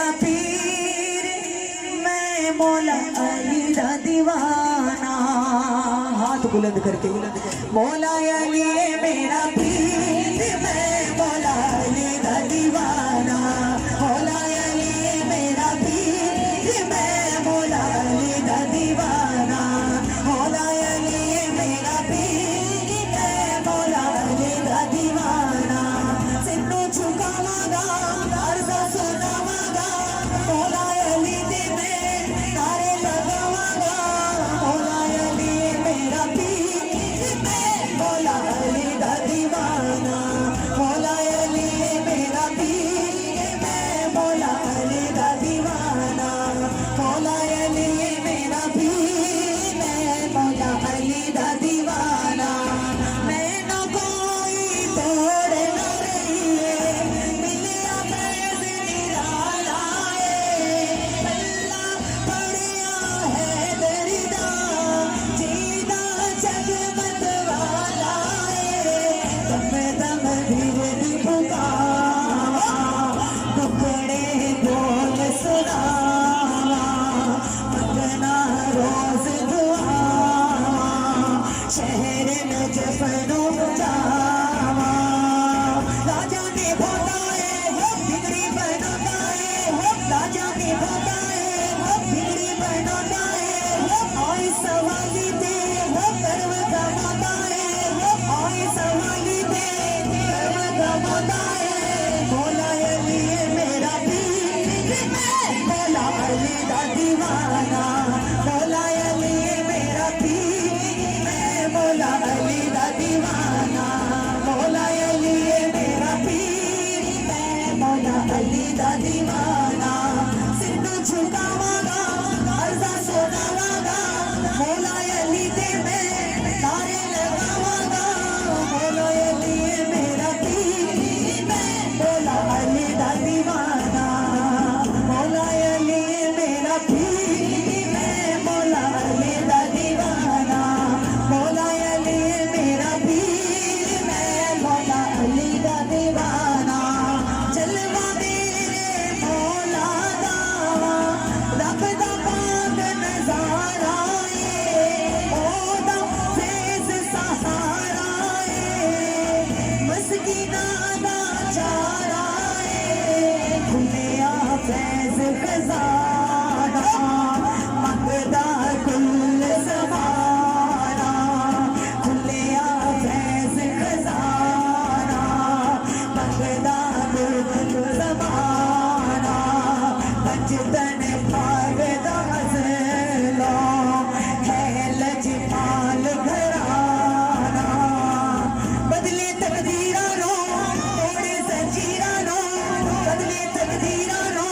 मेरा पीर, मैं मौला अली दा दीवाना। हाथ बुलंद करके मौला अली मेरा पीर, मैं मौला अली दा दीवाना। मौला अली मेरा पीर, मैं मौला अली दा दीवाना। मौला अली मेरा पीर, मैं मौला अली दा दीवाना। सिन्नू झुकावांगा, अर्ज़ा सुनावांगा, मौला अली दे मैं नारे लगावांगा। मौला अली मेरा पीर, मैं मौला अली दा दीवाना। मौला अली मेरा पीर, मैं मौला अली दा दीवाना। मौला अली मेरा पीर, मैं मौला अली दा दीवाना। मैं ना कोई तोड़ ना रही, मिलिया फैज़ निराला है। अल्लाह पढ़िया है दरिदा, जीदा जगमत वाला है। दम दम धीरे दी पुकारा, टुकड़े बोल सुनावा, मंगना रोज दुआ, शहर नजफ नो जावा। राजा ने भोता है बिगड़ी बनाता है, राजा ने भोता है बिगड़ी बनाता है। आए सवाली दे कर्म कमाता है, आए सवाली दे कर्म कमाता है। मौला अली मेरा पीर, मैं मौला अली दा दीवाना। मौला अली मेरा पीर, मैं मौला अली दा दीवाना। मौला अली मेरा पीर, मैं मौला अली दा दीवाना। सिन्नू झुकावांगा, अर्ज़ा सुनावांगा, मौला अली दे मैं नारे लगावांगा। मौला अली मेरा पीर, मैं मौला अली दा दीवाना। मौला अली मेरा पीर, मैं मौला अली दा दीवाना। मौला अली मेरा पीर, मैं मौला अली दा दीवाना। जलवा मेरे मौला दा, रब दा पाक नज़ारा है। ओदा फैज़ सहारा है, मस्कीना दा चारा है। खुलिया फैज़ खजाना, मंगदा कुल ज़माना। खुलिया फैज़ खजाना, मंगदा कुल ज़माना। बचतन भागदा हज़लो, है लजपाल घराना। बदले तकदीरा नो तोड़े ज़ंजीरा नो, बदले तकदीरा नो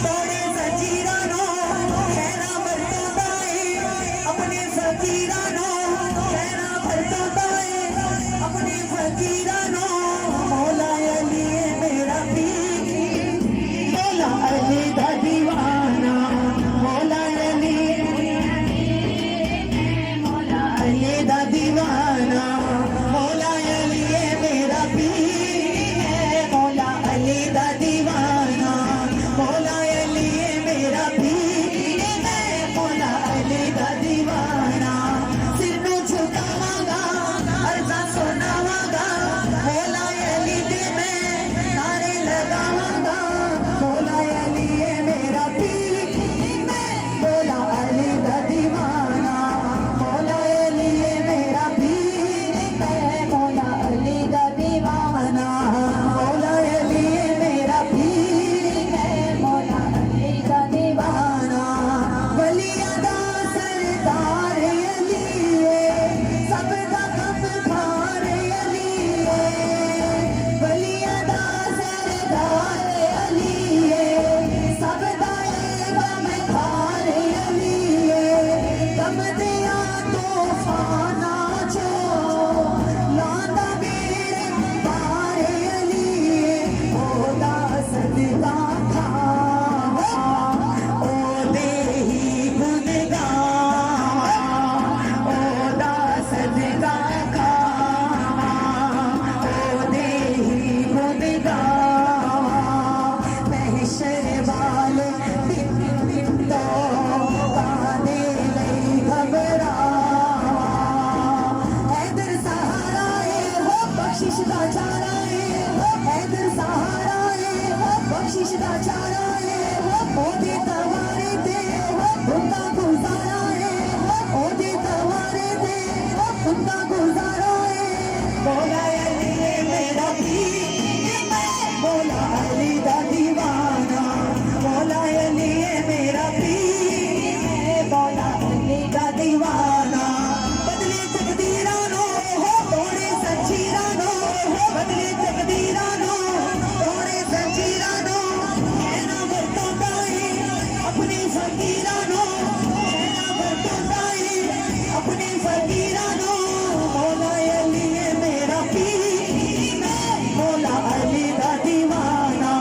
तोड़े ज़ंजीरा आशीष दा चारा है ओदी तवारे ते उनका गुजारा है ओदी तवारे ते उनका गुजारा है मौला अली मेरा पीर मैं मौला अली दा दीवाना मौला अली मेरा पीर मौला अली दा दीवाना बदले तकदीरां नो तोड़े संजीरां नो बदले तकदीरां नो तोड़े संजीरां नो कहना बरतोंदा है अपनी फकीरां नो कहना बरतोंदा है अपनी फकीरां नो मौला अली मेरा पीर मैं मौला अली दा दीवाना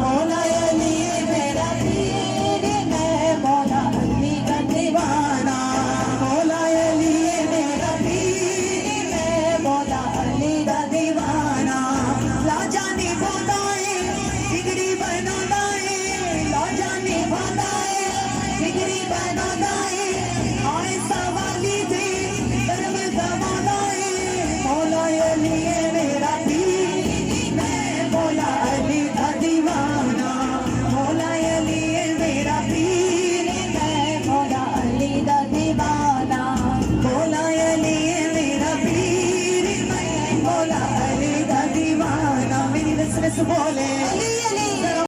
मौला अली मेरा पीर मैं मौला अली दा दीवाना मौला अली मेरा पीर मैं मौला अली दा दीवाना लाजा निभांदा है बिगड़ी बनांदा है लाजा निभांदा है बिगड़ी बनांदा है आए सवाली दे धर्म दवांदा है मौला अली मेरा पीर मैं मौला अली दा दीवाना मौला अली मेरा पीर मैं मौला अली दा दीवाना मौला अली मेरा पीर मैं मौला अली दा दीवाना मेरी रस रस बोले अली